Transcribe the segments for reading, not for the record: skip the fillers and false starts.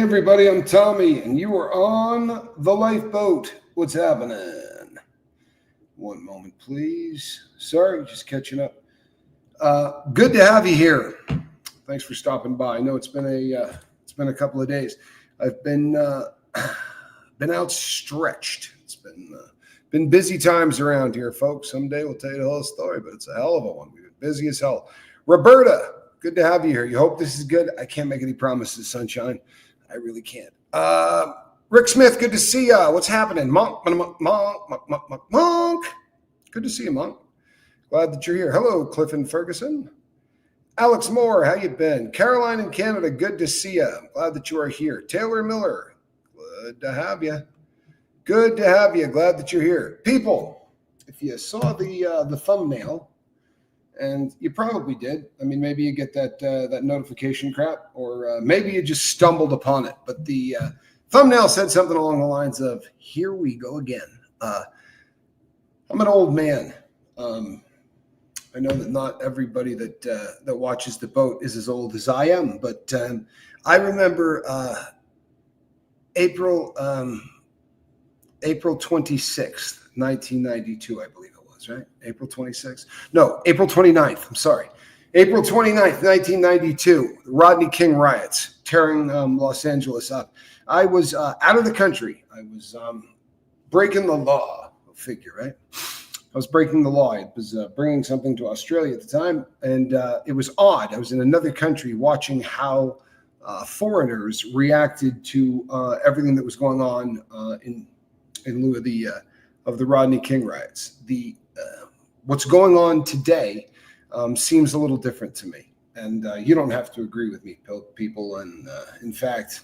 everybody, I'm Tommy, and you are on the Lifeboat. What's happening? One moment, please. Sorry, just catching up. Good to have you here. Thanks for stopping by. I know it's been a couple of days. I've been outstretched. It's been busy times around here, folks. Someday we'll tell you the whole story, but it's a hell of a one. We've been busy as hell. Roberta, good to have you here. You hope this is good? I can't make any promises, sunshine. I really can't. Rick Smith, good to see ya. What's happening? Monk. Good to see you, Monk. Glad that you're here. Hello, Clifton Ferguson. Alex Moore, how you been? Caroline in Canada, good to see ya. Glad that you are here. Taylor Miller, good to have you. Good to have you. Glad that you're here. People, if you saw the thumbnail, and you probably did. I mean, maybe you get that notification crap, or maybe you just stumbled upon it. But the thumbnail said something along the lines of, here we go again. I'm an old man. I know that not everybody that watches the boat is as old as I am, but I remember April 26th, 1992, I believe. Right? April 26th. No, April 29th. I'm sorry. April 29th, 1992. Rodney King riots tearing Los Angeles up. I was out of the country. I was breaking the law. Figure, right? I was breaking the law. I was bringing something to Australia at the time, and it was odd. I was in another country watching how foreigners reacted to everything that was going on in lieu of the Rodney King riots. What's going on today seems a little different to me, and you don't have to agree with me, people. And in fact,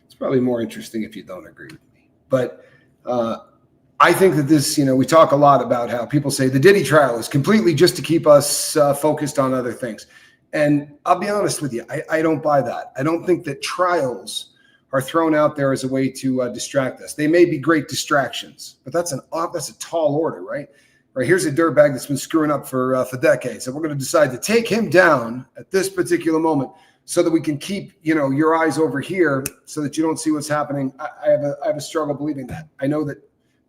it's probably more interesting if you don't agree with me. But I think that this, we talk a lot about how people say the Diddy trial is completely just to keep us focused on other things. And I'll be honest with you, I don't buy that. I don't think that trials are thrown out there as a way to distract us. They may be great distractions, but that's a tall order, right? Right, here's a dirtbag that's been screwing up for decades, and we're going to decide to take him down at this particular moment so that we can keep, your eyes over here so that you don't see what's happening. I have a struggle believing that. I know that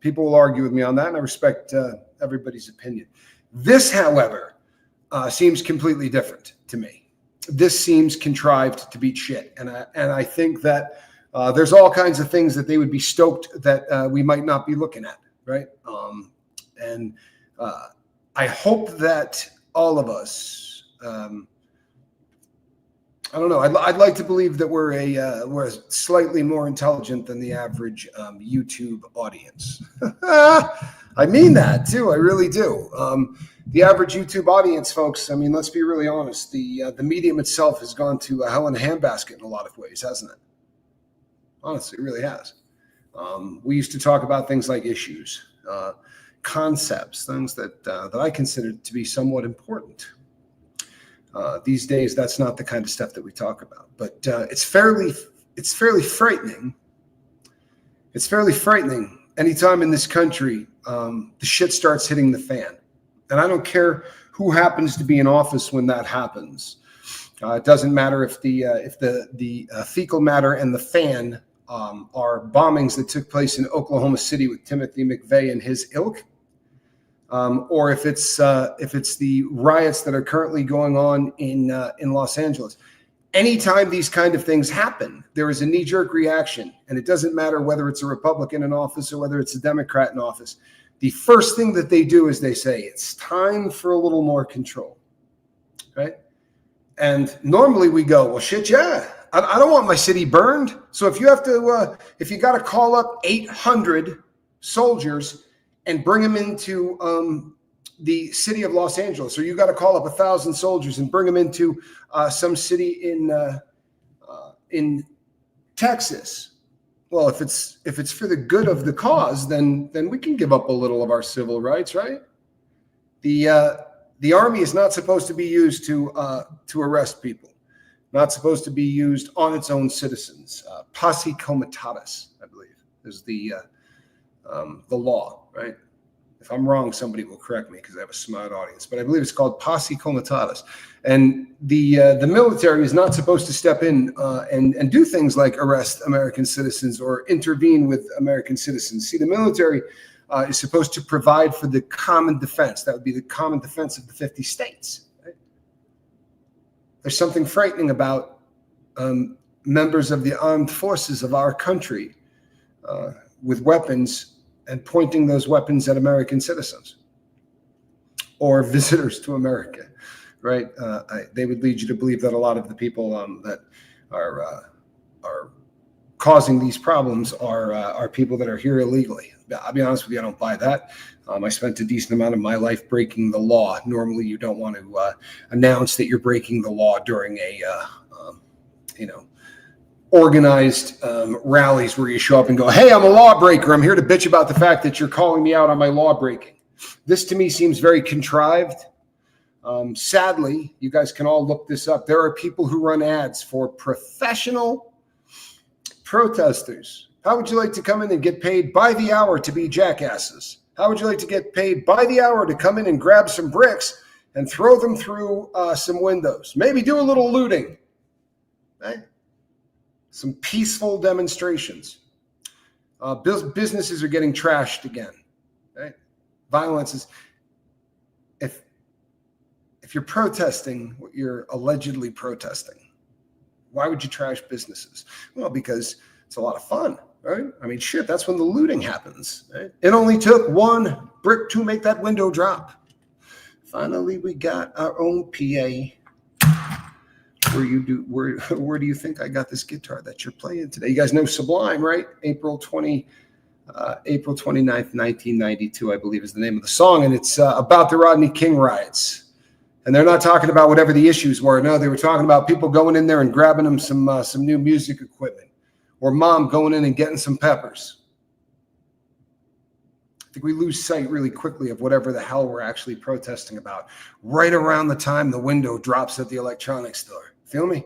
people will argue with me on that, and I respect everybody's opinion. This, however, seems completely different to me. This seems contrived to beat shit, and I think that there's all kinds of things that they would be stoked that we might not be looking at, right? I hope that all of us, I don't know. I'd like to believe that we're slightly more intelligent than the average YouTube audience. I mean that too. I really do. The average YouTube audience, folks. I mean, let's be really honest. The medium itself has gone to hell in a handbasket in a lot of ways, hasn't it? Honestly, it really has. We used to talk about things like issues. Concepts, things that I consider to be somewhat important. These days, that's not the kind of stuff that we talk about. But it's fairly frightening. It's fairly frightening anytime in this country the shit starts hitting the fan, and I don't care who happens to be in office when that happens. It doesn't matter if the fecal matter and the fan are bombings that took place in Oklahoma City with Timothy McVeigh and his ilk. Or if it's the riots that are currently going on in Los Angeles. Anytime these kind of things happen, there is a knee-jerk reaction, and it doesn't matter whether it's a Republican in office or whether it's a Democrat in office. The first thing that they do is they say, it's time for a little more control, right? And normally we go, well, shit, yeah, I don't want my city burned. So if you have to, if you got to call up 800 soldiers and bring them into the city of Los Angeles, or you got to call up 1,000 soldiers and bring them into some city in Texas. Well, if it's for the good of the cause, then we can give up a little of our civil rights, right? The army is not supposed to be used to arrest people, not supposed to be used on its own citizens. Posse comitatus, I believe, is the law, right? If I'm wrong, somebody will correct me because I have a smart audience. But I believe it's called Posse Comitatus. And the military is not supposed to step in and do things like arrest American citizens or intervene with American citizens. See, the military is supposed to provide for the common defense. That would be the common defense of the 50 states. Right? There's something frightening about members of the armed forces of our country with weapons and pointing those weapons at American citizens or visitors to America, right? They would lead you to believe that a lot of the people that are causing these problems are people that are here illegally. I'll be honest with you, I don't buy that. I spent a decent amount of my life breaking the law. Normally, you don't want to announce that you're breaking the law during a, organized rallies where you show up and go, hey, I'm a lawbreaker. I'm here to bitch about the fact that you're calling me out on my law breaking. This to me seems very contrived. Sadly, you guys can all look this up. There are people who run ads for professional protesters. How would you like to come in and get paid by the hour to be jackasses? How would you like to get paid by the hour to come in and grab some bricks and throw them through some windows? Maybe do a little looting, right? Some peaceful demonstrations. Businesses are getting trashed again, right? Violence is, if you're protesting what you're allegedly protesting, why would you trash businesses? Well, because it's a lot of fun, right? I mean, shit, that's when the looting happens, right? It only took one brick to make that window drop. Finally, we got our own PA. Where do you think I got this guitar that you're playing today? You guys know Sublime, right? April 29th, 1992, I believe is the name of the song. And it's about the Rodney King riots. And they're not talking about whatever the issues were. No, they were talking about people going in there and grabbing them some new music equipment, or mom going in and getting some peppers. I think we lose sight really quickly of whatever the hell we're actually protesting about right around the time the window drops at the electronics store. Feel me?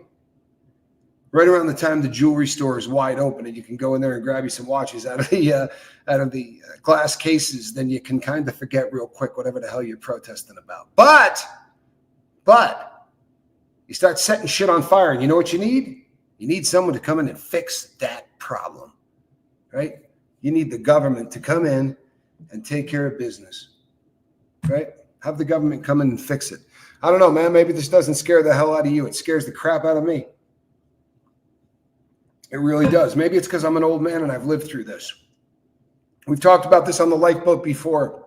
Right around the time the jewelry store is wide open and you can go in there and grab you some watches out of the glass cases, then you can kind of forget real quick whatever the hell you're protesting about. But you start setting shit on fire, and you know what you need? You need someone to come in and fix that problem, right? You need the government to come in and take care of business, right? Have the government come in and fix it. I don't know, man. Maybe this doesn't scare the hell out of you. It scares the crap out of me. It really does. Maybe it's because I'm an old man and I've lived through this. We've talked about this on the Lifeboat before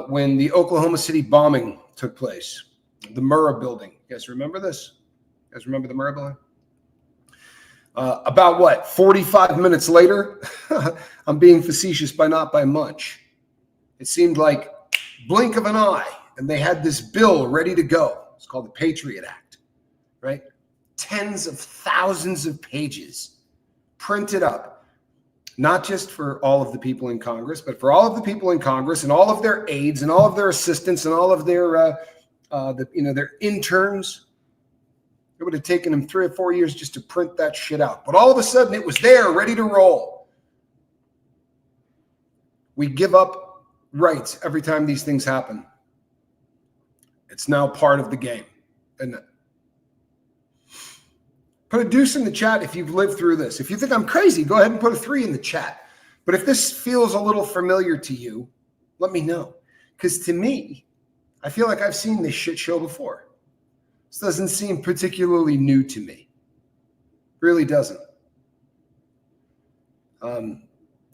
when the Oklahoma City bombing took place. The Murrah building. You guys remember this? You guys remember the Murrah building? About what? 45 minutes later, I'm being facetious by not by much. It seemed like blink of an eye, and they had this bill ready to go. It's called the Patriot Act, right? Tens of thousands of pages printed up, not just for all of the people in Congress, but for all of the people in Congress and all of their aides and all of their assistants and all of their, their interns. It would have taken them 3 or 4 years just to print that shit out. But all of a sudden, it was there, ready to roll. We give up rights every time these things happen. It's now part of the game. And put a deuce in the chat if you've lived through this. If you think I'm crazy, go ahead and put a 3 in the chat. But if this feels a little familiar to you, let me know. Because to me, I feel like I've seen this shit show before. This doesn't seem particularly new to me. Really doesn't.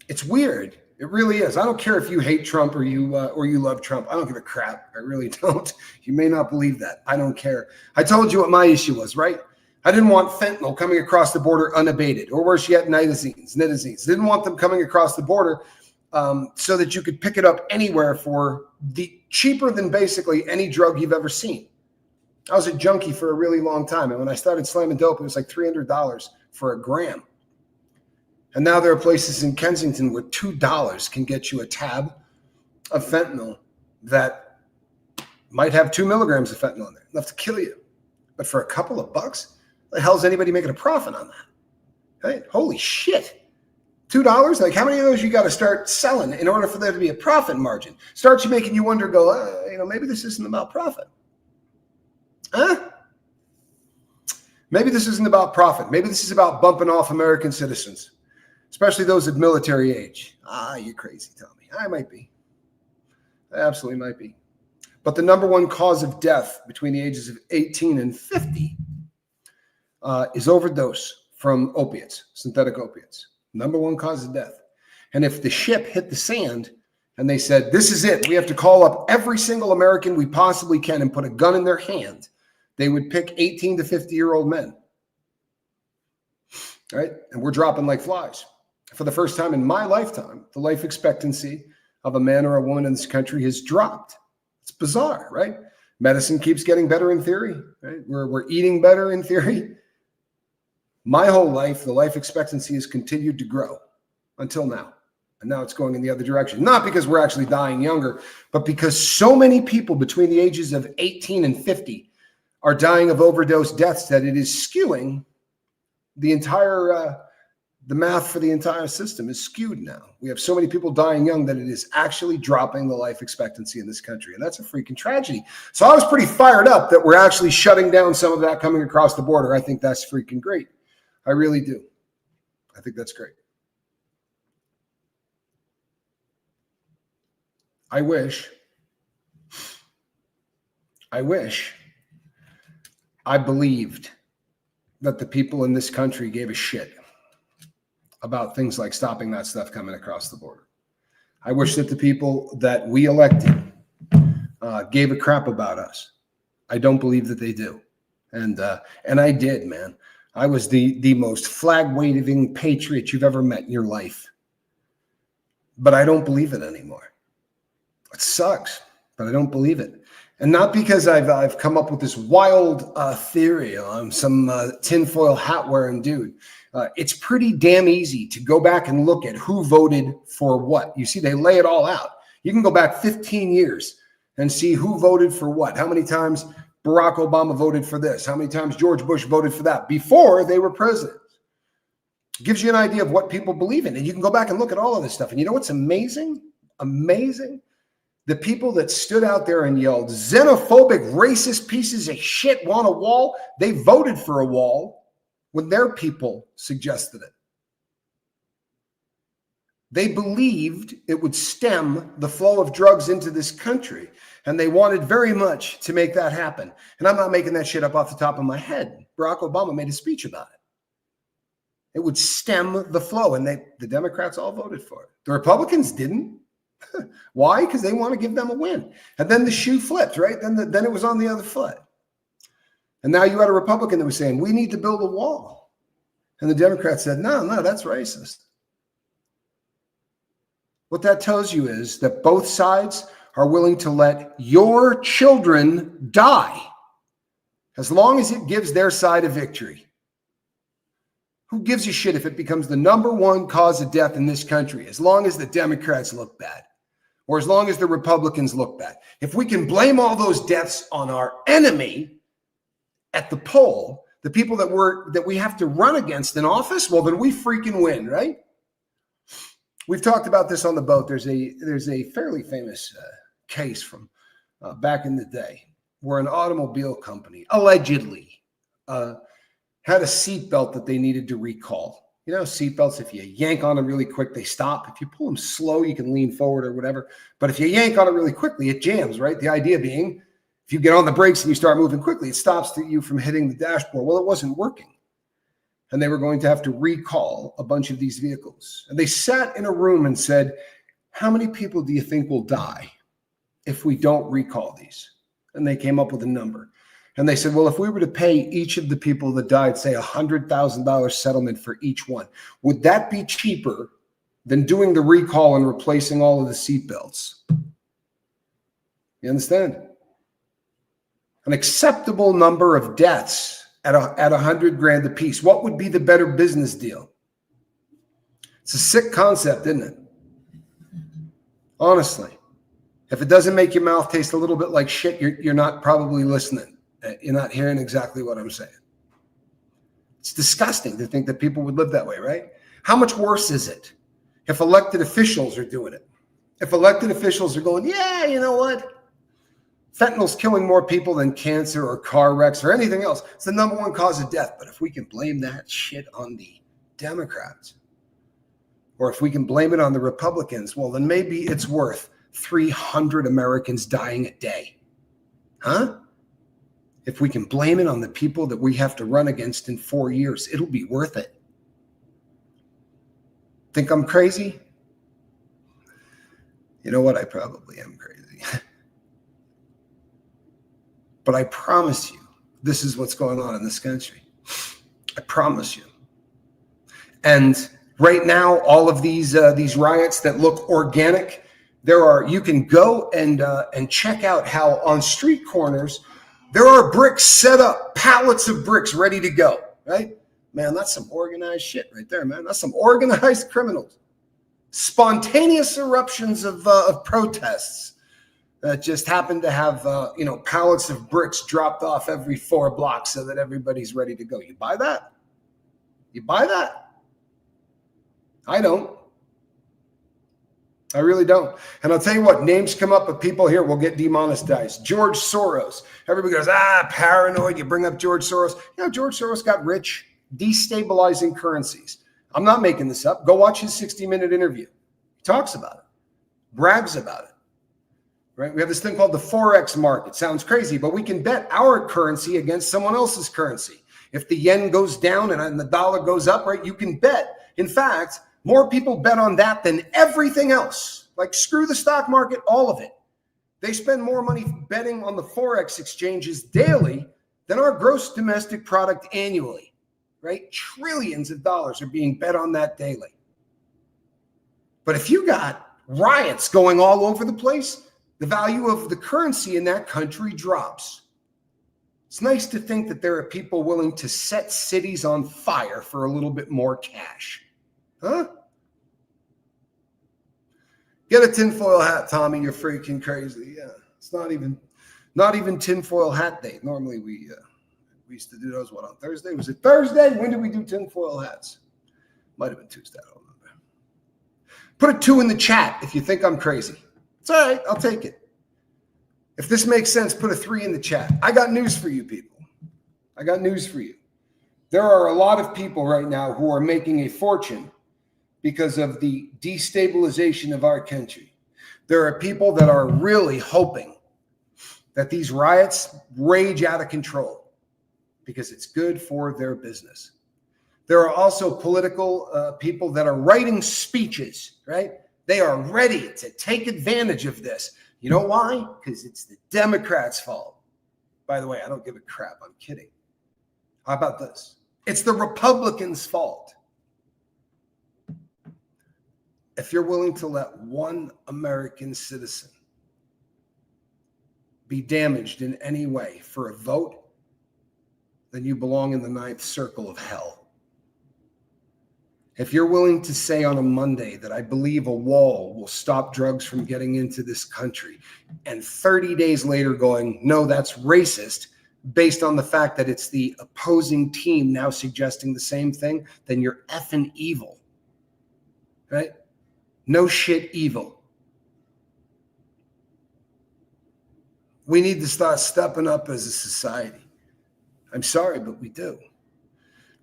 It's weird. It really is. I don't care if you hate Trump or you love Trump. I don't give a crap. I really don't. You may not believe that. I don't care. I told you what my issue was, right? I didn't want fentanyl coming across the border unabated, or worse yet, nitazines. Didn't want them coming across the border so that you could pick it up anywhere for the cheaper than basically any drug you've ever seen. I was a junkie for a really long time. And when I started slamming dope, it was like $300 for a gram. And now there are places in Kensington where $2 can get you a tab of fentanyl that might have 2 milligrams of fentanyl in there, enough to kill you. But for a couple of bucks, the hell's anybody making a profit on that? Right? Holy shit. $2? Like, how many of those you got to start selling in order for there to be a profit margin? Starts making you wonder, maybe this isn't about profit. Huh? Maybe this isn't about profit. Maybe this is about bumping off American citizens, especially those of military age. You're crazy, Tommy. I might be. I absolutely might be. But the number one cause of death between the ages of 18 and 50 is overdose from opiates, synthetic opiates. Number one cause of death. And if the ship hit the sand and they said, this is it, we have to call up every single American we possibly can and put a gun in their hand, they would pick 18 to 50-year-old men. Right? And we're dropping like flies. For the first time in my lifetime, the life expectancy of a man or a woman in this country has dropped. It's bizarre, right? Medicine keeps getting better in theory, right? We're eating better in theory. My whole life, the life expectancy has continued to grow until now. And now it's going in the other direction. Not because we're actually dying younger, but because so many people between the ages of 18 and 50 are dying of overdose deaths that it is skewing the entire, the math for the entire system is skewed now. We have so many people dying young that it is actually dropping the life expectancy in this country. And that's a freaking tragedy. So I was pretty fired up that we're actually shutting down some of that coming across the border. I think that's freaking great. I really do. I think that's great. I wish I believed that the people in this country gave a shit about things like stopping that stuff coming across the border. I wish that the people that we elected gave a crap about us. I don't believe that they do. And I did, man. I was the most flag-waving patriot you've ever met in your life. But I don't believe it anymore. It sucks, but I don't believe it. And not because I've come up with this wild theory. I'm some tinfoil hat wearing dude. It's pretty damn easy to go back and look at who voted for what. You see, they lay it all out. You can go back 15 years and see who voted for what. How many times Barack Obama voted for this? How many times George Bush voted for that before they were president? It gives you an idea of what people believe in. And you can go back and look at all of this stuff. And you know what's amazing? Amazing. The people that stood out there and yelled, xenophobic, racist pieces of shit want a wall, they voted for a wall when their people suggested it. They believed it would stem the flow of drugs into this country, and they wanted very much to make that happen. And I'm not making that shit up off the top of my head. Barack Obama made a speech about it. It would stem the flow, and the Democrats all voted for it. The Republicans didn't. Why? Because they want to give them a win. And then the shoe flipped, right? Then it was on the other foot. And now you had a Republican that was saying, we need to build a wall. And the Democrats said, no, that's racist. What that tells you is that both sides are willing to let your children die as long as it gives their side a victory. Who gives a shit if it becomes the number one cause of death in this country, as long as the Democrats look bad or as long as the Republicans look bad? If we can blame all those deaths on our enemy at the poll, the people that we have to run against in office, well, then we freaking win, right? We've talked about this on the boat. There's a fairly famous case from back in the day where an automobile company allegedly had a seatbelt that they needed to recall. You know, seatbelts, if you yank on them really quick, they stop. If you pull them slow, you can lean forward or whatever. But if you yank on it really quickly, it jams, right? The idea being, if you get on the brakes and you start moving quickly, it stops you from hitting the dashboard. Well, it wasn't working. And they were going to have to recall a bunch of these vehicles. And they sat in a room and said, how many people do you think will die if we don't recall these? And they came up with a number. And they said, well, if we were to pay each of the people that died, say $100,000 settlement for each one, would that be cheaper than doing the recall and replacing all of the seatbelts? You understand? An acceptable number of deaths at $100,000 a piece. What would be the better business deal? It's a sick concept, isn't it? Honestly, if it doesn't make your mouth taste a little bit like shit, you're not probably listening. You're not hearing exactly what I'm saying. It's disgusting to think that people would live that way, right? How much worse is it if elected officials are doing it. If elected officials are going, yeah, you know what? Fentanyl's killing more people than cancer or car wrecks or anything else. It's the number one cause of death. But if we can blame that shit on the Democrats, or if we can blame it on the Republicans, well, then maybe it's worth 300 Americans dying a day. Huh? If we can blame it on the people that we have to run against in 4 years, it'll be worth it. Think I'm crazy? You know what? I probably am crazy. But I promise you, this is what's going on in this country. I promise you. And right now, all of these riots that look organic, you can go and check out how on street corners there are bricks set up, pallets of bricks ready to go. Right, man, that's some organized shit right there, man. That's some organized criminals. Spontaneous eruptions of protests that just happen to have pallets of bricks dropped off every 4 blocks so that everybody's ready to go. You buy that? You buy that? I don't. I really don't. And I'll tell you what, names come up of people here will get demonetized. George Soros. Everybody goes, paranoid. You bring up George Soros. You know, George Soros got rich destabilizing currencies. I'm not making this up. Go watch his 60-minute interview. He talks about it, brags about it. Right? We have this thing called the Forex market. Sounds crazy, but we can bet our currency against someone else's currency. If the yen goes down and the dollar goes up, right, you can bet. In fact, more people bet on that than everything else. Like, screw the stock market, all of it. They spend more money betting on the Forex exchanges daily than our gross domestic product annually, right? Trillions of dollars are being bet on that daily. But if you got riots going all over the place, the value of the currency in that country drops. It's nice to think that there are people willing to set cities on fire for a little bit more cash. Huh? Get a tinfoil hat, Tommy. You're freaking crazy. Yeah, it's not even tinfoil hat day. Normally we used to do those. What, on Thursday? Was it Thursday? When did we do tinfoil hats? Might have been Tuesday. I don't remember. Put a 2 in the chat if you think I'm crazy. It's all right. I'll take it. If this makes sense, put a 3 in the chat. I got news for you people. I got news for you. There are a lot of people right now who are making a fortune because of the destabilization of our country. There are people that are really hoping that these riots rage out of control because it's good for their business. There are also political people that are writing speeches, right? They are ready to take advantage of this. You know why? Because it's the Democrats' fault. By the way, I don't give a crap. I'm kidding. How about this? It's the Republicans' fault. If you're willing to let one American citizen be damaged in any way for a vote, then you belong in the 9th circle of hell. If you're willing to say on a Monday that I believe a wall will stop drugs from getting into this country, and 30 days later going, no, that's racist, based on the fact that it's the opposing team now suggesting the same thing, then you're effing evil. Right? No shit evil. We need to start stepping up as a society. I'm sorry, but we do.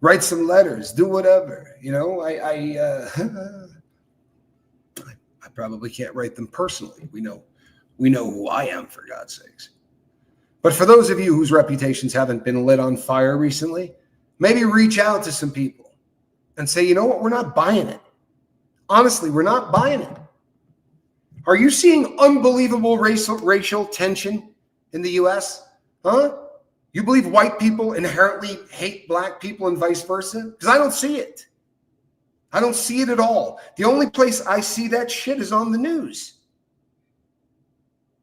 Write some letters, do whatever. You know, I probably can't write them personally. We know who I am, for God's sakes. But for those of you whose reputations haven't been lit on fire recently, maybe reach out to some people and say, you know what, we're not buying it. Honestly, we're not buying it. Are you seeing unbelievable racial tension in the U.S.? Huh? You believe white people inherently hate black people and vice versa? Because I don't see it. I don't see it at all. The only place I see that shit is on the news.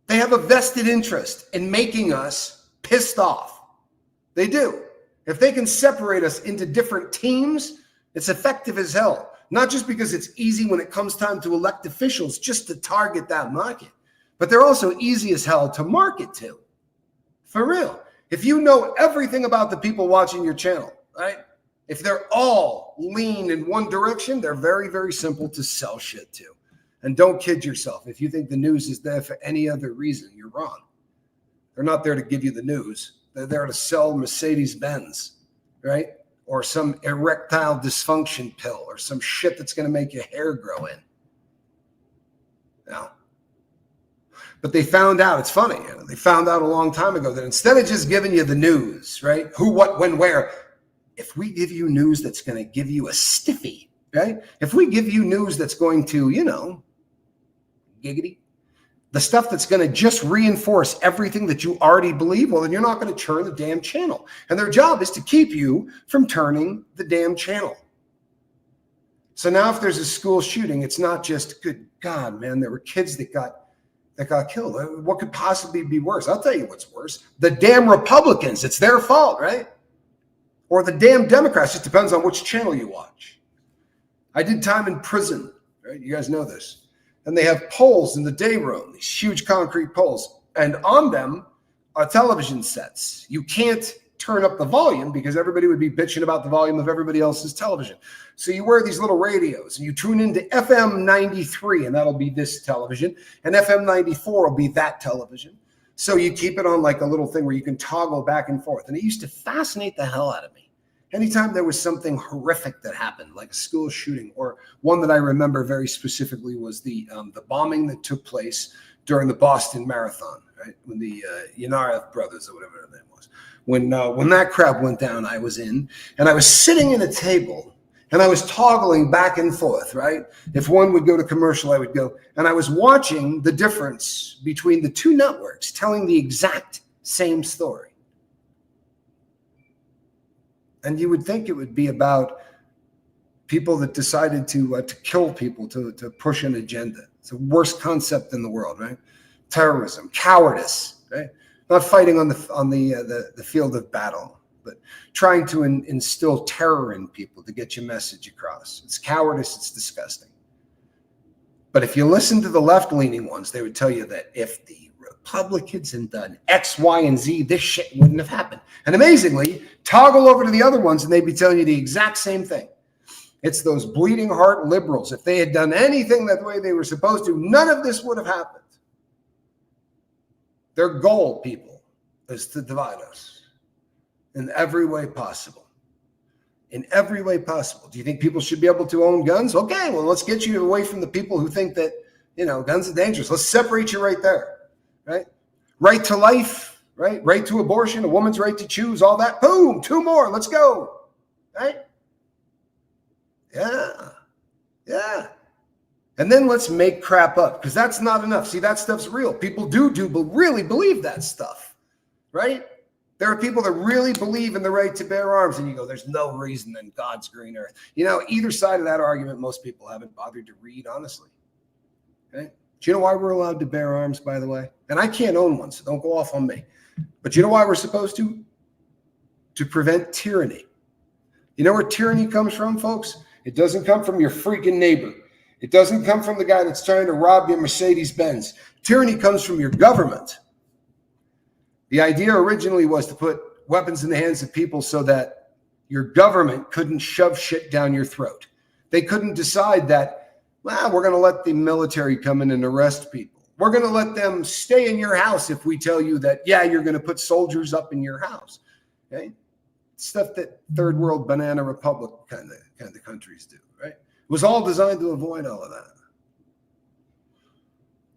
They have a vested interest in making us pissed off. They do. If they can separate us into different teams, it's effective as hell. Not just because it's easy when it comes time to elect officials just to target that market, but they're also easy as hell to market to. For real. If you know everything about the people watching your channel, right? If they're all lean in one direction, they're very, very simple to sell shit to. And don't kid yourself. If you think the news is there for any other reason, you're wrong. They're not there to give you the news. They're there to sell Mercedes-Benz, right? Or some erectile dysfunction pill or some shit that's going to make your hair grow in. No. But they found out, it's funny, they found out a long time ago that instead of just giving you the news, right? Who, what, when, where, if we give you news that's going to give you a stiffy, right? If we give you news that's going to, giggity, the stuff that's going to just reinforce everything that you already believe, well, then you're not going to turn the damn channel. And their job is to keep you from turning the damn channel. So now if there's a school shooting, it's not just, good God, man, there were kids that got killed. What could possibly be worse? I'll tell you what's worse. The damn Republicans, it's their fault, right? Or the damn Democrats, it depends on which channel you watch. I did time in prison, right? You guys know this. And they have poles in the day room, these huge concrete poles. And on them are television sets. You can't turn up the volume because everybody would be bitching about the volume of everybody else's television. So you wear these little radios and you tune into FM 93 and that'll be this television. And FM 94 will be that television. So you keep it on like a little thing where you can toggle back and forth. And it used to fascinate the hell out of me. Anytime there was something horrific that happened, like a school shooting, or one that I remember very specifically was the bombing that took place during the Boston Marathon, right? When the Yanarev brothers or whatever their name was. When that crap went down, I was in, and I was sitting at a table, and I was toggling back and forth, right? If one would go to commercial, I would go, and I was watching the difference between the two networks telling the exact same story. And you would think it would be about people that decided to kill people, to push an agenda. It's the worst concept in the world, right? Terrorism, cowardice, right? Not fighting on the field of battle, but trying to instill terror in people to get your message across. It's cowardice. It's disgusting. But if you listen to the left-leaning ones, they would tell you that if the Republicans had done X, Y, and Z, this shit wouldn't have happened. And amazingly, toggle over to the other ones and they'd be telling you the exact same thing. It's those bleeding heart liberals. If they had done anything that way they were supposed to, none of this would have happened. Their goal, people, is to divide us in every way possible. In every way possible. Do you think people should be able to own guns? Okay, well, let's get you away from the people who think that, guns are dangerous. Let's separate you right there. Right? Right to life, right? Right to abortion, a woman's right to choose, all that. Boom, 2 more. Let's go. Right? Yeah. Yeah. And then let's make crap up because that's not enough. See, that stuff's real. People do really believe that stuff. Right? There are people that really believe in the right to bear arms. And you go, there's no reason in God's green earth. Either side of that argument, most people haven't bothered to read, honestly. Okay? Do you know why we're allowed to bear arms, by the way? And I can't own one, so don't go off on me. But you know why we're supposed to? To prevent tyranny. You know where tyranny comes from, folks? It doesn't come from your freaking neighbor. It doesn't come from the guy that's trying to rob your Mercedes-Benz. Tyranny comes from your government. The idea originally was to put weapons in the hands of people so that your government couldn't shove shit down your throat. They couldn't decide that, well, we're going to let the military come in and arrest people. We're going to let them stay in your house if we tell you that, yeah, you're going to put soldiers up in your house. Okay? Stuff that third world banana republic kind of countries do, right? It was all designed to avoid all of that.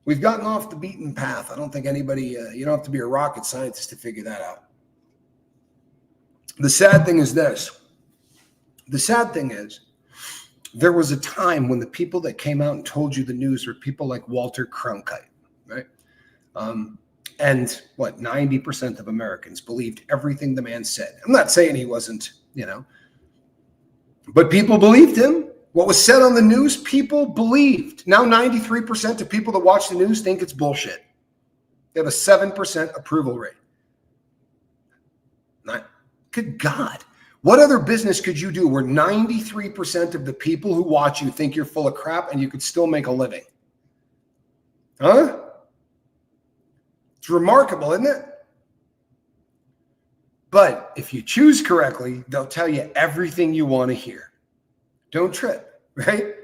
We've gotten off the beaten path. I don't think anybody, you don't have to be a rocket scientist to figure that out. The sad thing is this. The sad thing is, there was a time when the people that came out and told you the news were people like Walter Cronkite, right? And 90% of Americans believed everything the man said. I'm not saying he wasn't, but people believed him. What was said on the news, people believed. Now 93% of people that watch the news think it's bullshit. They have a 7% approval rate. Good God. What other business could you do where 93% of the people who watch you think you're full of crap and you could still make a living? Huh? It's remarkable, isn't it? But if you choose correctly, they'll tell you everything you want to hear. Don't trip, right?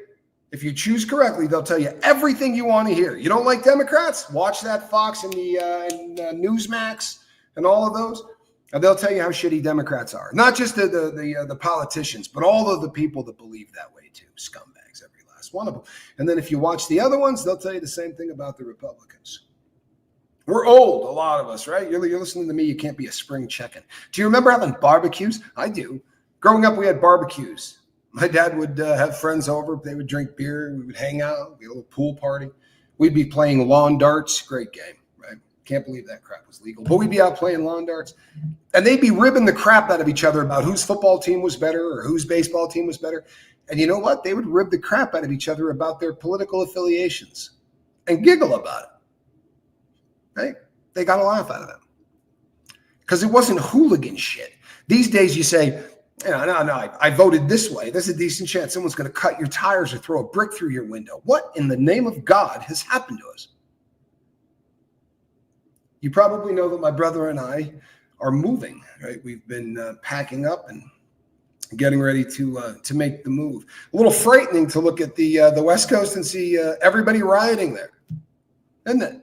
If you choose correctly, they'll tell you everything you want to hear. You don't like Democrats? Watch that Fox and the Newsmax and all of those. And they'll tell you how shitty Democrats are. Not just the politicians, but all of the people that believe that way too. Scumbags, every last one of them. And then if you watch the other ones, they'll tell you the same thing about the Republicans. We're old, a lot of us, right? You're listening to me. You can't be a spring chicken. Do you remember having barbecues? I do. Growing up, we had barbecues. My dad would have friends over. They would drink beer. We would hang out. We had a little pool party. We'd be playing lawn darts. Great game, right? Can't believe that crap was legal. But we'd be out playing lawn darts. And they'd be ribbing the crap out of each other about whose football team was better or whose baseball team was better. And you know what? They would rib the crap out of each other about their political affiliations and giggle about it. Right? They got a laugh out of them because it wasn't hooligan shit. These days you say, no, I voted this way. There's a decent chance someone's going to cut your tires or throw a brick through your window. What in the name of God has happened to us? You probably know that my brother and I are moving, right? We've been packing up and getting ready to make the move. A little frightening to look at the West Coast and see everybody rioting there, isn't it?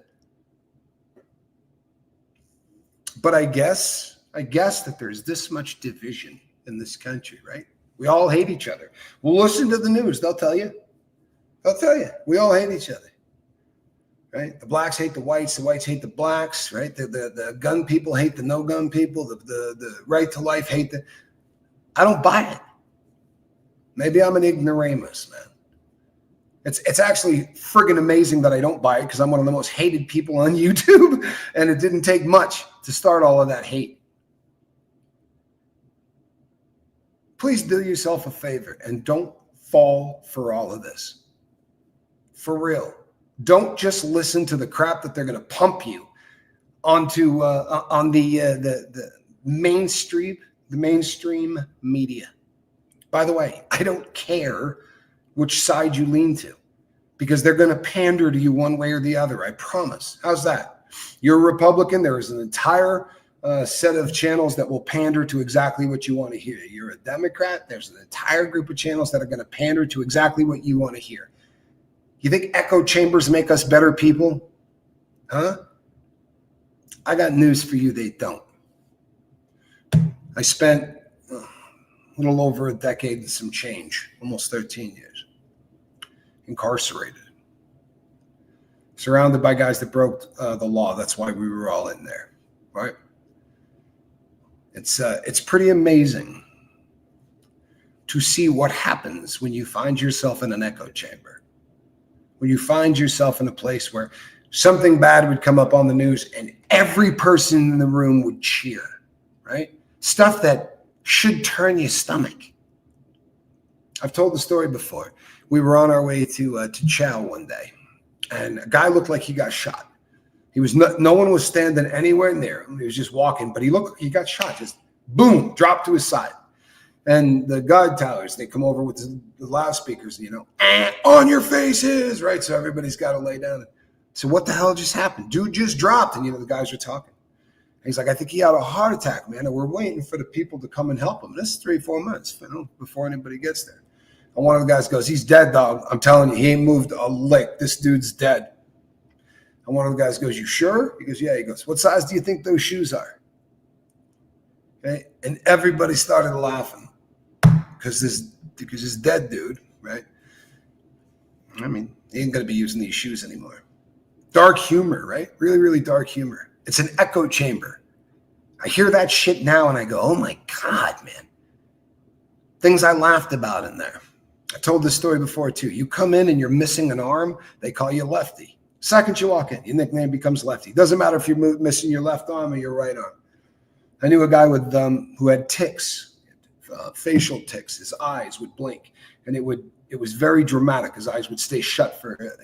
But I guess that there's this much division in this country, right? We all hate each other. Well, listen to the news. They'll tell you. We all hate each other, right? The blacks hate the whites hate the blacks, right? The gun people hate the no-gun people. The right to life hate the... I don't buy it. Maybe I'm an ignoramus, man. It's actually friggin' amazing that I don't buy it because I'm one of the most hated people on YouTube, and it didn't take much to start all of that hate. Please do yourself a favor and don't fall for all of this. For real. Don't just listen to the crap that they're going to pump you onto on the mainstream media. By the way, I don't care which side you lean to, because they're going to pander to you one way or the other. I promise. How's that? You're a Republican. There is an entire set of channels that will pander to exactly what you want to hear. You're a Democrat. There's an entire group of channels that are going to pander to exactly what you want to hear. You think echo chambers make us better people? Huh? I got news for you. They don't. I spent a little over a decade and some change, almost 13 years. Incarcerated, surrounded by guys that broke the law. That's why we were all in there, right? It's pretty amazing to see what happens when you find yourself in an echo chamber, when you find yourself in a place where something bad would come up on the news and every person in the room would cheer, right? Stuff that should turn your stomach. I've told the story before. We were on our way to chow one day, and a guy looked like he got shot. He was no one was standing anywhere near him. He was just walking, but he looked like he got shot. Just boom, dropped to his side. And the guard towers, they come over with the loudspeakers, on your faces, right? So everybody's got to lay down. So what the hell just happened? Dude just dropped, and the guys were talking. And he's like, I think he had a heart attack, man, and we're waiting for the people to come and help him. This is 3-4 months, before anybody gets there. And one of the guys goes, he's dead, dog. I'm telling you, he ain't moved a lick. This dude's dead. And one of the guys goes, you sure? He goes, yeah. He goes, what size do you think those shoes are? Okay. And everybody started laughing because this dead dude, right? I mean, he ain't going to be using these shoes anymore. Dark humor, right? Really, really dark humor. It's an echo chamber. I hear that shit now and I go, oh my God, man. Things I laughed about in there. I told this story before too. You come in and you're missing an arm, they call you Lefty. Second you walk in, your nickname becomes Lefty. Doesn't matter if you're missing your left arm or your right arm. I knew a guy with who had tics, facial tics. His eyes would blink, and it was very dramatic. His eyes would stay shut for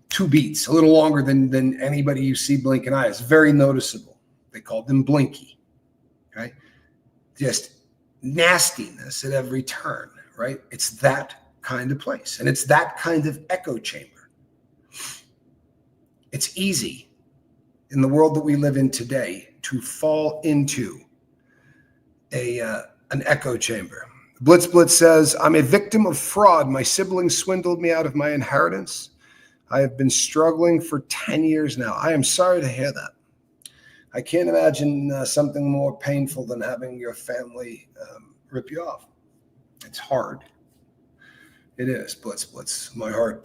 2 beats, a little longer than anybody you see blink an eye. It's very noticeable. They called him Blinky, right? Just nastiness at every turn. Right? It's that kind of place. And it's that kind of echo chamber. It's easy in the world that we live in today to fall into an echo chamber. Blitz says, I'm a victim of fraud. My siblings swindled me out of my inheritance. I have been struggling for 10 years now. I am sorry to hear that. I can't imagine something more painful than having your family rip you off. It's hard. It is, Blitz. My heart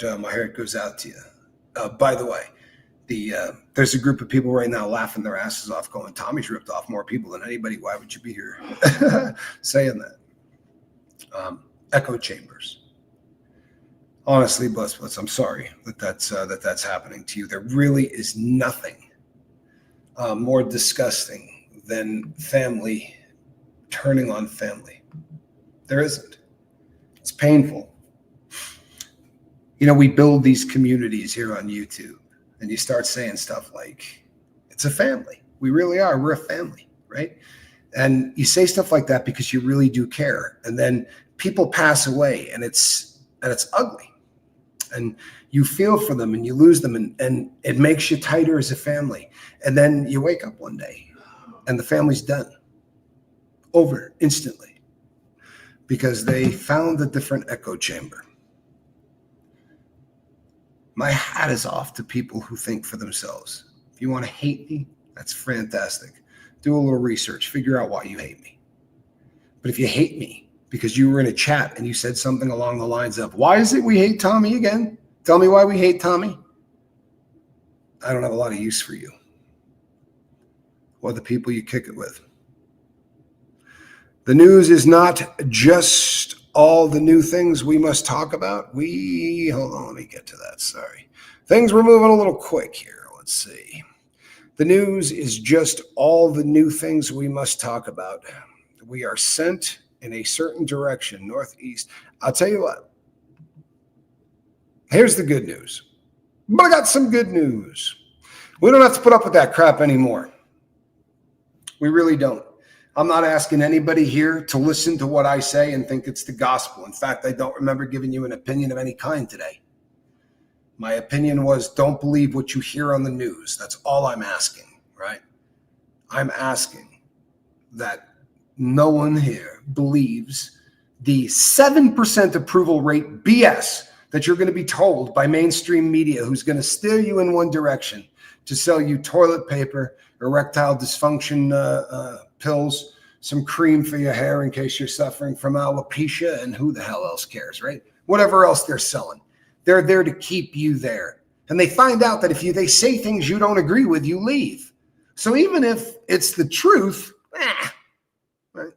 goes out to you. By the way, there's a group of people right now laughing their asses off, going, Tommy's ripped off more people than anybody. Why would you be here saying that? Echo chambers. Honestly, Blitz, I'm sorry that's happening to you. There really is nothing more disgusting than family turning on family. There isn't. It's painful. You know, we build these communities here on YouTube, and you start saying stuff like, it's a family. We really are. We're a family, right? And you say stuff like that because you really do care. And then people pass away, and it's ugly. And you feel for them, and you lose them, and it makes you tighter as a family. And then you wake up one day, and the family's done. Over instantly. Because they found a different echo chamber. My hat is off to people who think for themselves. If you want to hate me, that's fantastic. Do a little research. Figure out why you hate me. But if you hate me because you were in a chat and you said something along the lines of, why is it we hate Tommy again? Tell me why we hate Tommy. I don't have a lot of use for you or the people you kick it with. The news is not just all the new things we must talk about. Hold on, let me get to that. Sorry. Things were moving a little quick here. Let's see. The news is just all the new things we must talk about. We are sent in a certain direction, northeast. I'll tell you what. Here's the good news. But I got some good news. We don't have to put up with that crap anymore. We really don't. I'm not asking anybody here to listen to what I say and think it's the gospel. In fact, I don't remember giving you an opinion of any kind today. My opinion was, don't believe what you hear on the news. That's all I'm asking, right? I'm asking that no one here believes the 7% approval rate BS that you're going to be told by mainstream media, who's going to steer you in one direction to sell you toilet paper, erectile dysfunction pills, some cream for your hair in case you're suffering from alopecia, and who the hell else cares, right? Whatever else they're selling. They're there to keep you there. And they find out that if they say things you don't agree with, you leave. So even if it's the truth, right?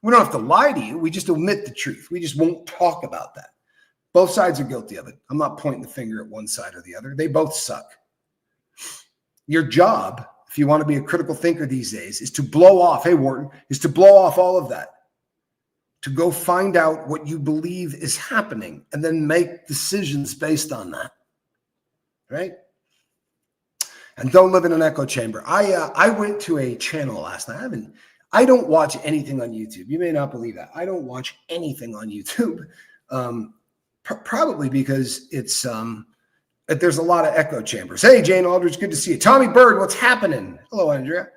We don't have to lie to you. We just omit the truth. We just won't talk about that. Both sides are guilty of it. I'm not pointing the finger at one side or the other. They both suck. Your job, if you want to be a critical thinker these days, is to blow off, hey, Wharton, is to blow off all of that. To go find out what you believe is happening and then make decisions based on that. Right? And don't live in an echo chamber. I went to a channel last night. I don't watch anything on YouTube. You may not believe that. I don't watch anything on YouTube. Probably because it's there's a lot of echo chambers. Hey, Jane Aldridge, good to see you. Tommy Bird, what's happening? Hello, Andrea.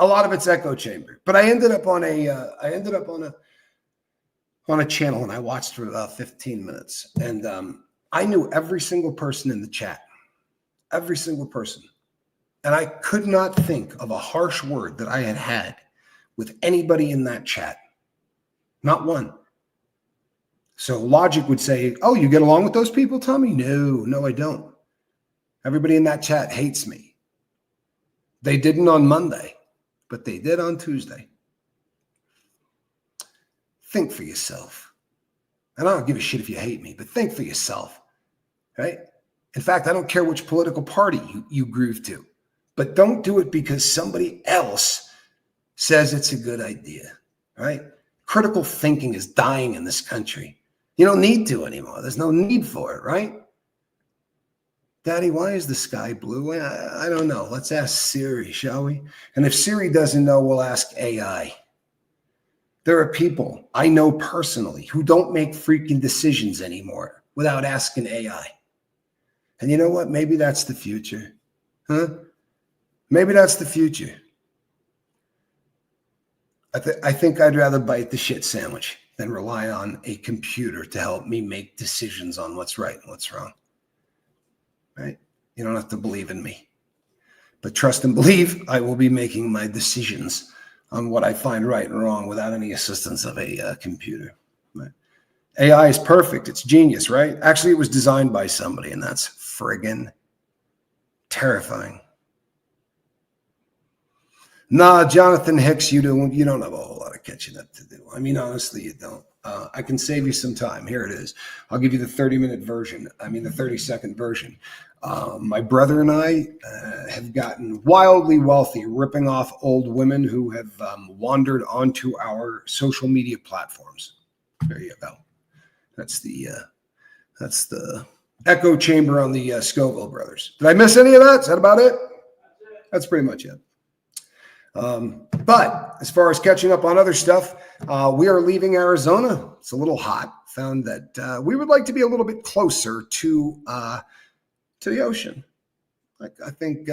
A lot of it's echo chamber, but I ended up on a channel, and I watched for about 15 minutes, and I knew every single person in the chat, every single person, and I could not think of a harsh word that I had with anybody in that chat, not one. So logic would say, oh, you get along with those people, Tommy? No, I don't. Everybody in that chat hates me. They didn't on Monday, but they did on Tuesday. Think for yourself. And I don't give a shit if you hate me, but think for yourself, right? In fact, I don't care which political party you groove to, but don't do it because somebody else says it's a good idea, right? Critical thinking is dying in this country. You don't need to anymore. There's no need for it, right? Daddy, why is the sky blue? I don't know. Let's ask Siri, shall we? And if Siri doesn't know, we'll ask AI. There are people I know personally who don't make freaking decisions anymore without asking AI. And you know what? Maybe that's the future. Huh? Maybe that's the future. I think I'd rather bite the shit sandwich than rely on a computer to help me make decisions on what's right and what's wrong. Right? You don't have to believe in me. But trust and believe I will be making my decisions on what I find right and wrong without any assistance of a computer. Right? AI is perfect. It's genius, right? Actually, it was designed by somebody, and that's friggin' terrifying. Nah, Jonathan Hicks, you don't have a whole lot of catching up to do. I mean, honestly, you don't. I can save you some time. Here it is. I'll give you the 30-minute version. I mean, the 30-second version. My brother and I have gotten wildly wealthy ripping off old women who have wandered onto our social media platforms. There you go. That's the echo chamber on the Scoville brothers. Did I miss any of that? Is that about it? That's pretty much it. But as far as catching up on other stuff, we are leaving Arizona. It's a little hot. Found that we would like to be a little bit closer to the ocean. I think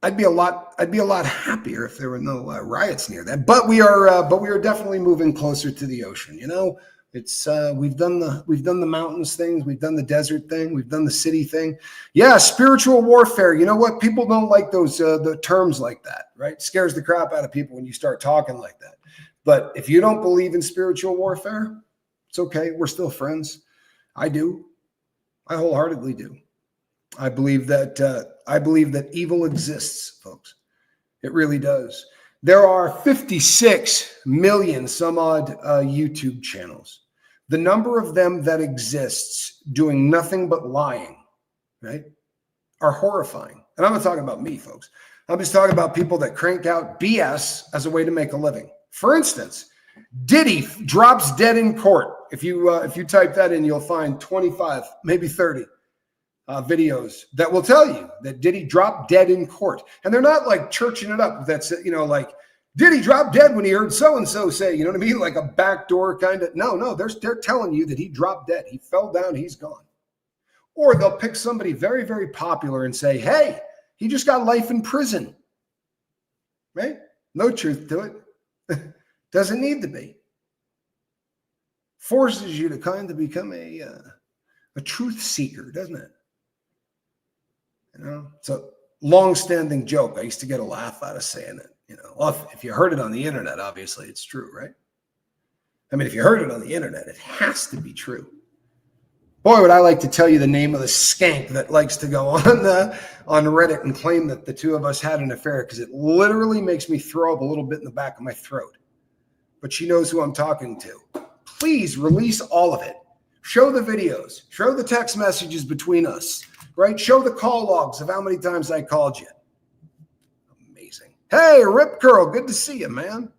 I'd be a lot happier if there were no riots near that. But we are definitely moving closer to the ocean. You know, it's we've done the mountains things, we've done the desert thing, we've done the city thing. Yeah, spiritual warfare. You know what? People don't like those the terms like that, right? It scares the crap out of people when you start talking like that. But if you don't believe in spiritual warfare, it's okay. We're still friends. I do. I wholeheartedly do. I believe that evil exists, folks. It really does. There are 56 million some odd YouTube channels. The number of them that exists doing nothing but lying, right, are horrifying. And I'm not talking about me, folks. I'm just talking about people that crank out BS as a way to make a living. For instance, Diddy drops dead in court. If you type that in, you'll find 25, maybe 30 videos that will tell you that Diddy dropped dead in court. And they're not like churching it up. That's, you know, like Diddy dropped dead when he heard so-and-so say, you know what I mean? Like a backdoor kind of, no, they're telling you that he dropped dead. He fell down, he's gone. Or they'll pick somebody very, very popular and say, hey, he just got life in prison, right? No truth to it. Doesn't need to be. Forces you to kind of become a truth seeker, doesn't it? You know, it's a long-standing joke. I used to get a laugh out of saying it. You know, well, if you heard it on the internet, obviously it's true, right? I mean, if you heard it on the internet, it has to be true. Boy, would I like to tell you the name of the skank that likes to go on Reddit and claim that the two of us had an affair, because it literally makes me throw up a little bit in the back of my throat. But she knows who I'm talking to. Please release all of it. Show the videos. Show the text messages between us, right? Show the call logs of how many times I called you. Amazing. Hey, Rip Curl, good to see you, man.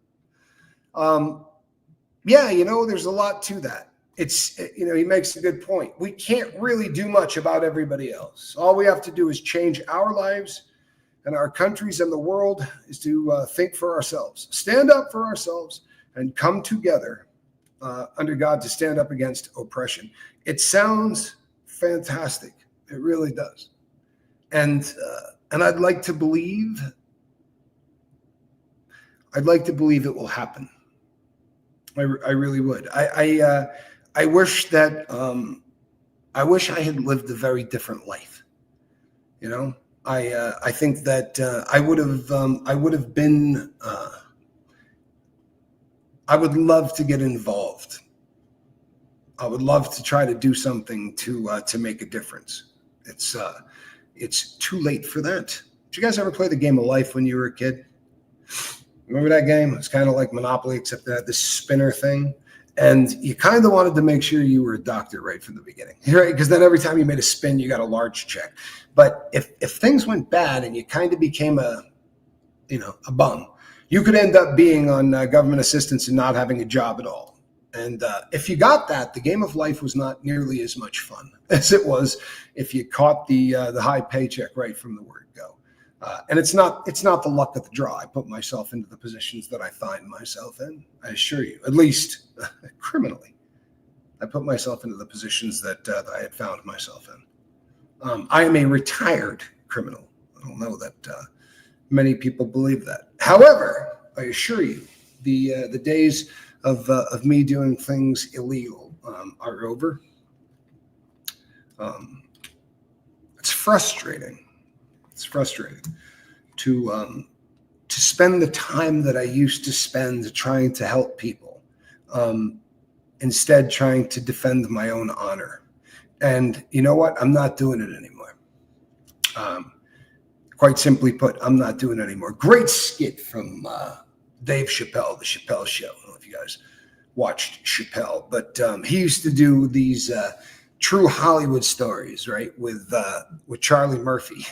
Yeah, you know, there's a lot to that. It's, you know, he makes a good point. We can't really do much about everybody else. All we have to do is change our lives and our countries and the world is to think for ourselves, stand up for ourselves, and come together under God to stand up against oppression. It sounds fantastic. It really does. And I'd like to believe it will happen. I really would. I wish that I wish I had lived a very different life. You know, I think that I would have been. I would love to get involved. I would love to try to do something to make a difference. It's too late for that. Did you guys ever play the game of life when you were a kid? Remember that game? It's kind of like Monopoly, except it had this spinner thing. And you kind of wanted to make sure you were a doctor right from the beginning, right? Because then every time you made a spin, you got a large check. But if things went bad and you kind of became a bum, you could end up being on government assistance and not having a job at all. And if you got that, the game of life was not nearly as much fun as it was if you caught the high paycheck right from the word go. And it's not the luck of the draw. I put myself into the positions that I find myself in. I assure you, at least criminally, I put myself into the positions that I had found myself in. I am a retired criminal. I don't know that many people believe that. However, I assure you, the days of me doing things illegal are over. It's frustrating. It's frustrating to spend the time that I used to spend trying to help people, instead trying to defend my own honor. And you know what? I'm not doing it anymore. Quite simply put, I'm not doing it anymore. Great skit from Dave Chappelle, The Chappelle Show. I don't know if you guys watched Chappelle, but he used to do these true Hollywood stories, right, with Charlie Murphy.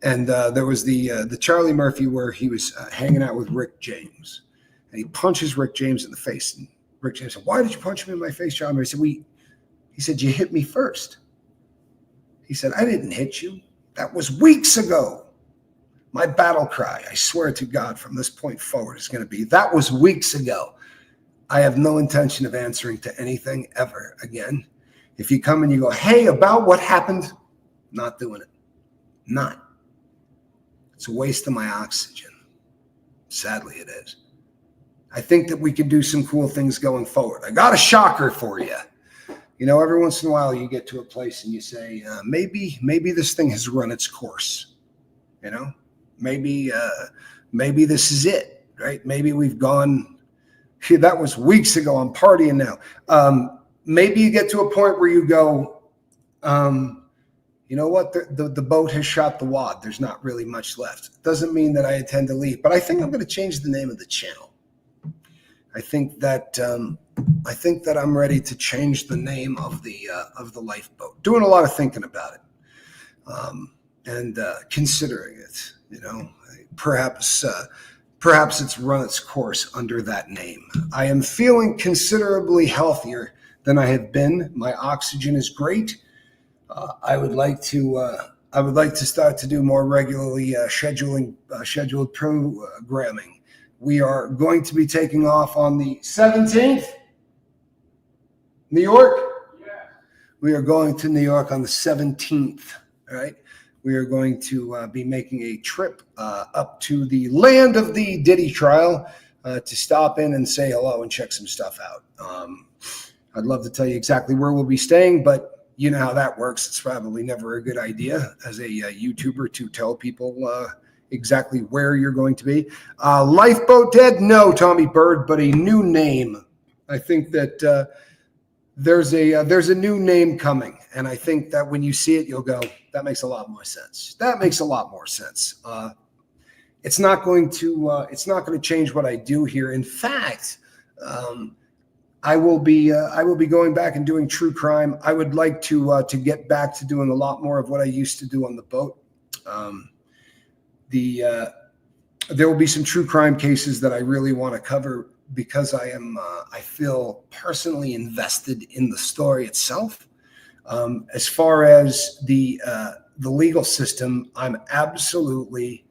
And there was the Charlie Murphy where he was hanging out with Rick James, and he punches Rick James in the face. And Rick James said, "Why did you punch me in my face, Charlie Murphy?" He said, "You hit me first." He said, "I didn't hit you. That was weeks ago. My battle cry, I swear to God, from this point forward is going to be, that was weeks ago. I have no intention of answering to anything ever again. If you come and you go, hey, about what happened, not doing it. Not. It's a waste of my oxygen. Sadly, it is. I think that we could do some cool things going forward. I got a shocker for you. You know, every once in a while you get to a place and you say, maybe this thing has run its course. You know, maybe this is it, right? Maybe we've gone, that was weeks ago, I'm partying now. Maybe you get to a point where you go, you know what, the boat has shot the wad. There's not really much left. Doesn't mean that I intend to leave, but I think I'm going to change the name of the channel. I think that I'm ready to change the name of the lifeboat. Doing a lot of thinking about it, and considering it. You know, perhaps it's run its course under that name. I am feeling considerably healthier than I have been. My oxygen is great. I would like to start to do more regularly scheduled programming. We are going to be taking off on the 17th. New York? Yeah. We are going to New York on the 17th, all right? We are going to be making a trip up to the land of the Diddy trial to stop in and say hello and check some stuff out. I'd love to tell you exactly where we'll be staying, but you know how that works. It's probably never a good idea as a YouTuber to tell people exactly where you're going to be. Lifeboat Dead? No, Tommy Bird, but a new name. I think that there's a new name coming, and I think that when you see it, you'll go, that makes a lot more sense. That makes a lot more sense. It's not going to change what I do here. In fact, I will be going back and doing true crime. I would like to get back to doing a lot more of what I used to do on the boat. There will be some true crime cases that I really want to cover because I feel personally invested in the story itself. As far as the legal system, I'm absolutely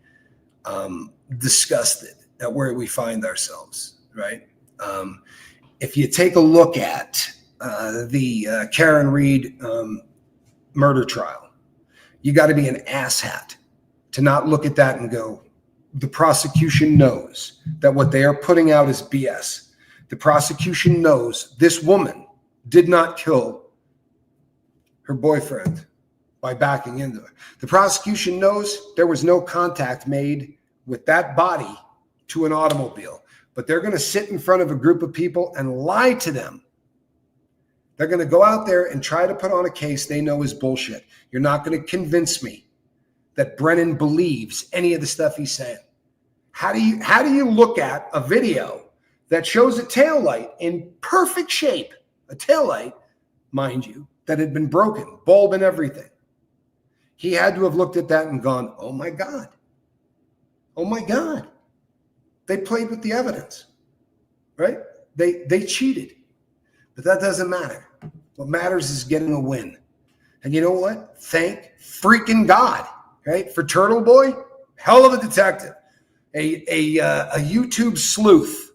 disgusted at where we find ourselves, right? If you take a look at the Karen Read murder trial, you got to be an asshat to not look at that and go, the prosecution knows that what they are putting out is BS. The prosecution knows this woman did not kill her boyfriend by backing into her. The prosecution knows there was no contact made with that body to an automobile, but they're going to sit in front of a group of people and lie to them. They're going to go out there and try to put on a case they know is bullshit. You're not going to convince me that Brennan believes any of the stuff he's saying. How do you look at a video that shows a taillight in perfect shape, a taillight, mind you, that had been broken, bulb and everything? He had to have looked at that and gone, oh my God. Oh my God. They played with the evidence, right? They cheated, but that doesn't matter. What matters is getting a win. And you know what? Thank freaking God, right? For Turtle Boy, hell of a detective, a YouTube sleuth.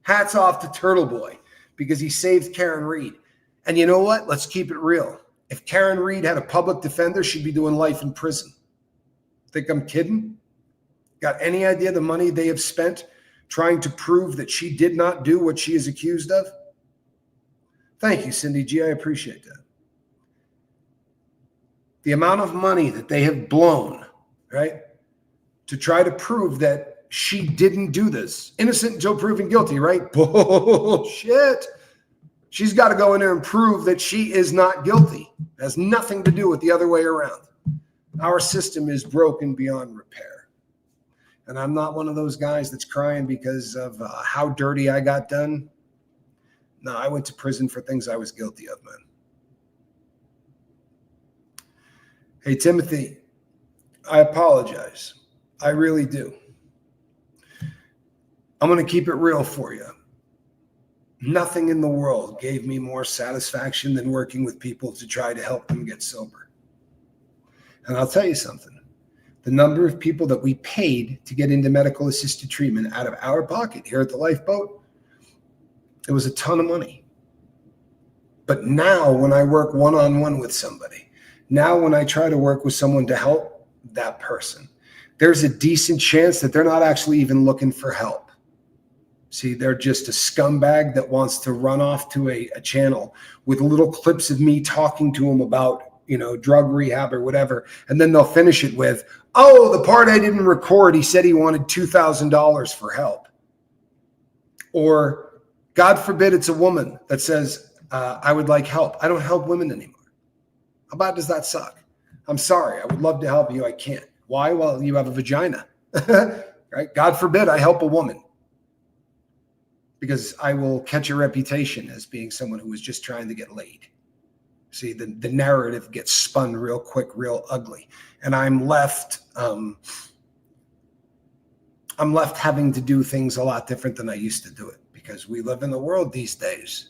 Hats off to Turtle Boy because he saved Karen Read. And you know what? Let's keep it real. If Karen Read had a public defender, she'd be doing life in prison. Think I'm kidding? Got any idea the money they have spent trying to prove that she did not do what she is accused of? Thank you, Cindy G. I appreciate that. The amount of money that they have blown, right, to try to prove that she didn't do this. Innocent until proven guilty, right? Bullshit. She's got to go in there and prove that she is not guilty. It has nothing to do with the other way around. Our system is broken beyond repair. And I'm not one of those guys that's crying because of how dirty I got done. No, I went to prison for things I was guilty of, man. Hey, Timothy, I apologize. I really do. I'm going to keep it real for you. Nothing in the world gave me more satisfaction than working with people to try to help them get sober. And I'll tell you something. The number of people that we paid to get into medical assisted treatment out of our pocket here at the Lifeboat, it was a ton of money. But now when I work one-on-one with somebody, now when I try to work with someone to help that person, there's a decent chance that they're not actually even looking for help. See, they're just a scumbag that wants to run off to a channel with little clips of me talking to them about, drug rehab or whatever. And then they'll finish it with, oh, the part I didn't record, he said he wanted $2,000 for help. Or God forbid it's a woman that says, I would like help. I don't help women anymore. How bad does that suck? I'm sorry. I would love to help you. I can't. Why? Well, you have a vagina, right? God forbid I help a woman, because I will catch a reputation as being someone who is just trying to get laid. See, the narrative gets spun real quick, real ugly. And I'm left having to do things a lot different than I used to do it, because we live in the world these days.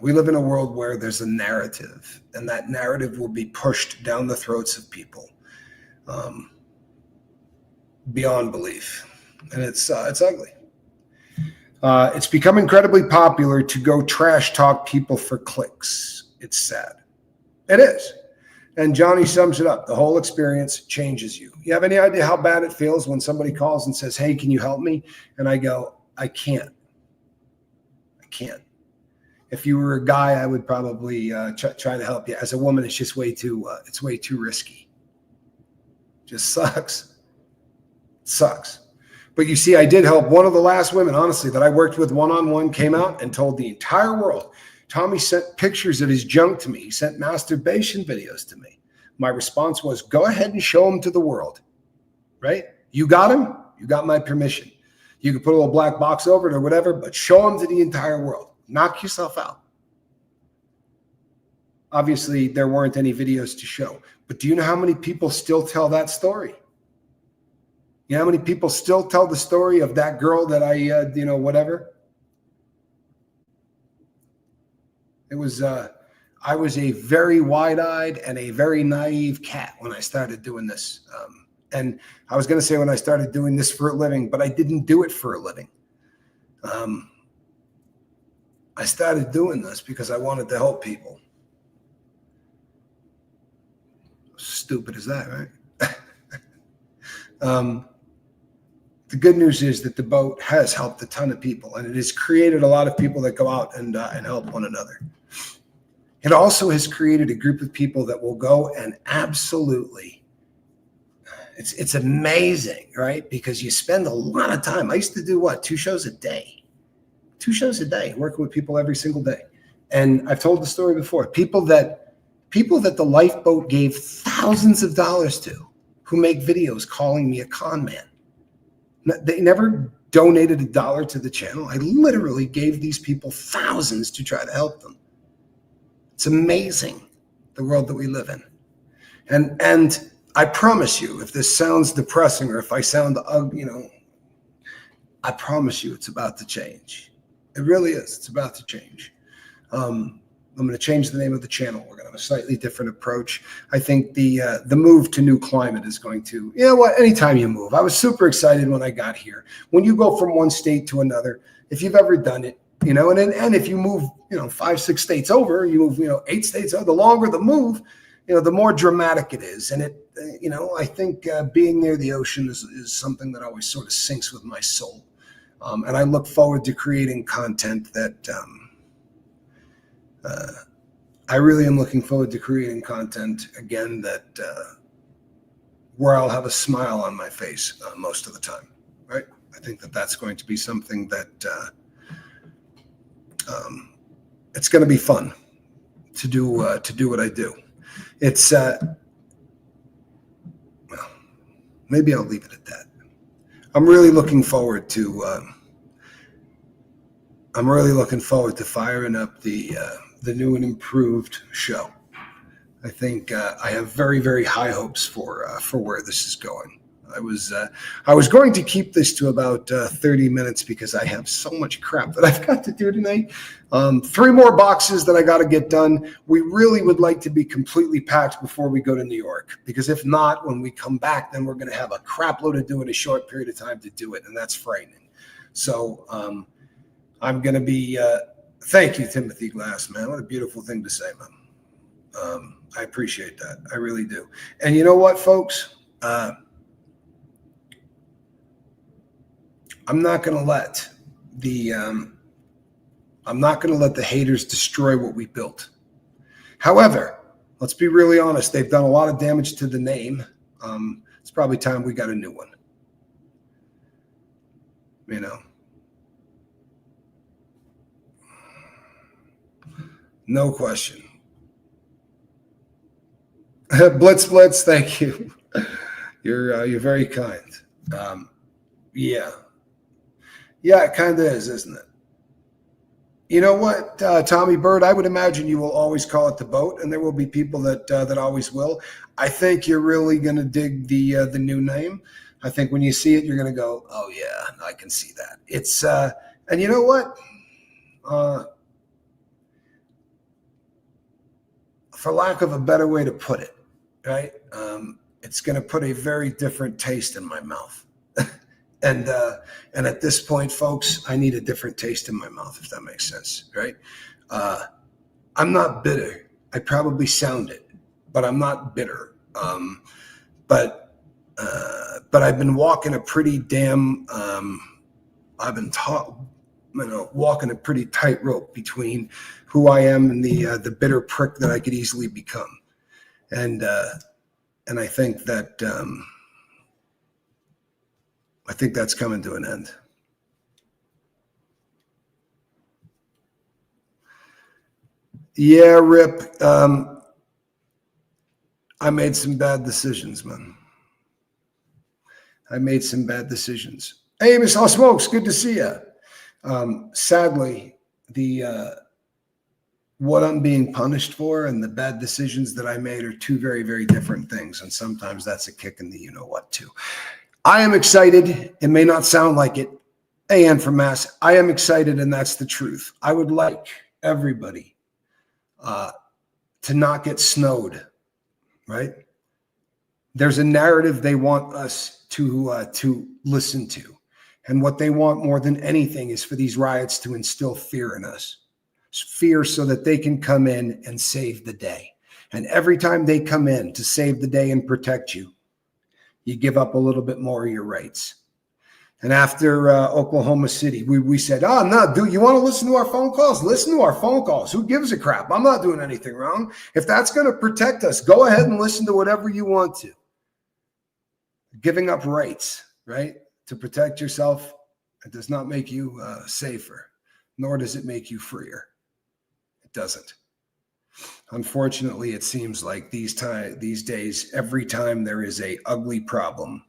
We live in a world where there's a narrative, and that narrative will be pushed down the throats of people beyond belief. And it's ugly. It's become incredibly popular to go trash talk people for clicks. It's sad. It is. And Johnny sums it up. The whole experience changes you. You have any idea how bad it feels when somebody calls and says, hey, can you help me? And I go, I can't. I can't. If you were a guy, I would probably try to help you. As a woman, it's just way too risky. Just sucks. It sucks. But you see, I did help one of the last women, honestly, that I worked with one-on-one, came out and told the entire world. Tommy sent pictures of his junk to me. He sent masturbation videos to me. My response was, go ahead and show them to the world, right? You got them? You got my permission. You can put a little black box over it or whatever, but show them to the entire world. Knock yourself out. Obviously, there weren't any videos to show. But do you know how many people still tell that story? You know how many people still tell the story of that girl that whatever? It was, I was a very wide-eyed and a very naive cat when I started doing this. And I was going to say when I started doing this for a living, but I didn't do it for a living. I started doing this because I wanted to help people. Stupid as that, right? The good news is that the boat has helped a ton of people, and it has created a lot of people that go out and help one another. It also has created a group of people that will go and absolutely, it's amazing, right? Because you spend a lot of time. I used to do what? 2 shows a day. 2 shows a day, working with people every single day. And I've told the story before. People that the Lifeboat gave thousands of dollars to, who make videos calling me a con man. They never donated $1 to the channel. I literally gave these people thousands to try to help them. It's amazing, the world that we live in. And I promise you, if this sounds depressing or if I sound I promise you it's about to change. It really is. It's about to change. I'm going to change the name of the channel. We're going to have a slightly different approach. I think the move to New Climate is going to, anytime you move. I was super excited when I got here. When you go from one state to another, if you've ever done it, and if you move, 5, 6 states over, you move, 8 states over, the longer the move, the more dramatic it is. And I think being near the ocean is something that always sort of syncs with my soul. And I look forward to creating content that I really am looking forward to creating content again that where I'll have a smile on my face most of the time, right? I think that that's going to be something that it's going to be fun to do what I do. It's well, maybe I'll leave it at that. I'm really looking forward to firing up the new and improved show. I think I have very, very high hopes for where this is going. I was going to keep this to about 30 minutes because I have so much crap that I've got to do tonight. 3 more boxes that I got to get done. We really would like to be completely packed before we go to New York, because if not, when we come back, then we're going to have a crap load to do in a short period of time to do it, and that's frightening. So I'm going to be. Thank you, Timothy Glass, man. What a beautiful thing to say, man. I appreciate that. I really do. And you know what, folks? I'm not going to let the haters destroy what we built. However, let's be really honest. They've done a lot of damage to the name. It's probably time we got a new one. You know. No question. Blitz, thank you. You're very kind. Yeah, it kind of is, isn't it? You know what, Tommy Bird? I would imagine you will always call it the boat, and there will be people that always will. I think you're really going to dig the new name. I think when you see it, you're going to go, "Oh yeah, I can see that." It's and you know what? For lack of a better way to put it, right? It's going to put a very different taste in my mouth. And at this point, folks, I need a different taste in my mouth, if that makes sense, right? I'm not bitter. I probably sound it, but I'm not bitter. But I've been walking a pretty damn. I've been walking a pretty tightrope between who I am and the bitter prick that I could easily become, and I think that. I think that's coming to an end. Yeah, Rip. I made some bad decisions, man. I made some bad decisions. Hey, Miss All Smokes, good to see you. Sadly, what I'm being punished for and the bad decisions that I made are 2 very, very different things. And sometimes that's a kick in the you-know-what, too. I am excited. It may not sound like it. AN from Mass. I am excited, and that's the truth. I would like everybody to not get snowed, right? There's a narrative they want us to listen to. And what they want more than anything is for these riots to instill fear in us. Fear so that they can come in and save the day. And every time they come in to save the day and protect you, you give up a little bit more of your rights. And after Oklahoma City, we said, no, dude, you want to listen to our phone calls? Listen to our phone calls. Who gives a crap? I'm not doing anything wrong. If that's going to protect us, go ahead and listen to whatever you want to. Giving up rights, right, to protect yourself, it does not make you safer, nor does it make you freer. It doesn't. Unfortunately, it seems like these days, every time there is a ugly problem,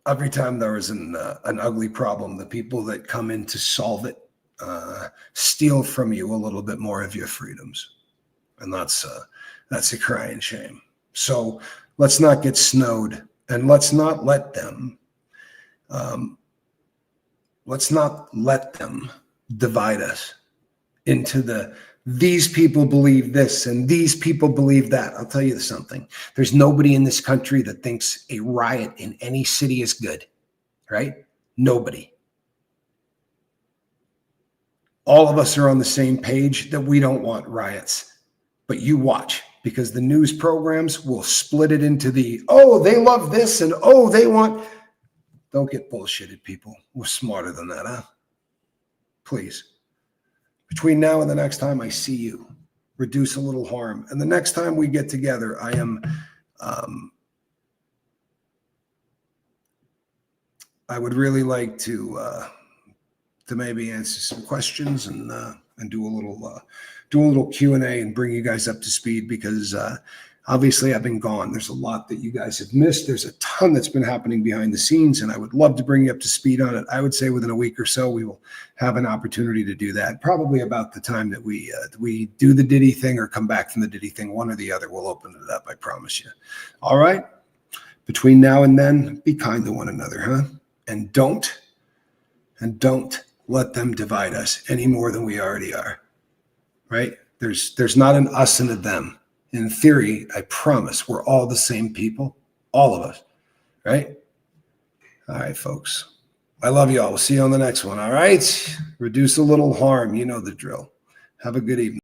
every time there is an ugly problem, the people that come in to solve it steal from you a little bit more of your freedoms, and that's a crying shame. So let's not get snowed, and let's not let them. Let's not let them divide us into these people believe this and these people believe that. I'll tell you something. There's nobody in this country that thinks a riot in any city is good, right? Nobody. All of us are on the same page that we don't want riots, but you watch, because the news programs will split it into the, oh, they love this and oh, they want. Don't get bullshitted, people. We're smarter than that, huh? Please. Between now and the next time I see you, reduce a little harm. And the next time we get together, I would really like to maybe answer some questions and do a little Q&A and bring you guys up to speed, because obviously I've been gone. There's a lot that you guys have missed. There's a ton that's been happening behind the scenes, and I would love to bring you up to speed on it. I would say within a week or so, we will have an opportunity to do that. Probably about the time that we do the Diddy thing or come back from the Diddy thing, one or the other. We'll open it up, I promise you. All right? Between now and then, be kind to one another, huh? And don't let them divide us any more than we already are, right? There's not an us and a them. In theory, I promise we're all the same people, all of us, right? All right, folks. I love you all. We'll see you on the next one, all right? Reduce a little harm. You know the drill. Have a good evening.